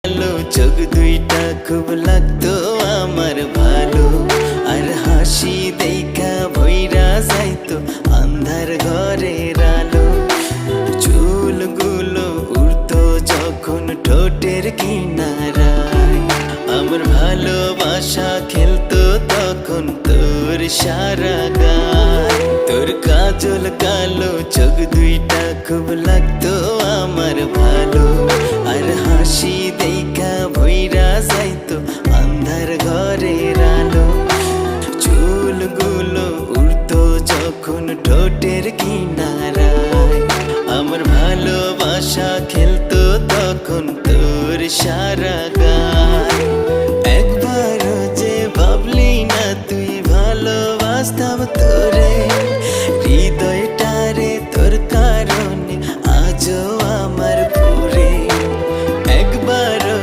আলো চোখ দুইটা খুব লাগতো আমার ভালো, আর হাসি দেখা ভইরা যাইতো আন্ধার ঘরের আলো। চুলগুলো উড়তো যখন ঠোঁটের কিনারায়, আমার ভালোবাসা খেলতো তখন তোর সারা গায়। তোর কাজল কালো চোখ দুইটা খুব লাগতো আমার ভালো, আর হাসি দেখা ভইরা যাইতো আন্ধার ঘরের আলো। চুলগুলো উড়তো যখন ঠোঁটের কিনারায়, আমার ভালোবাসা খেলতো তখন তোর সারা গায়।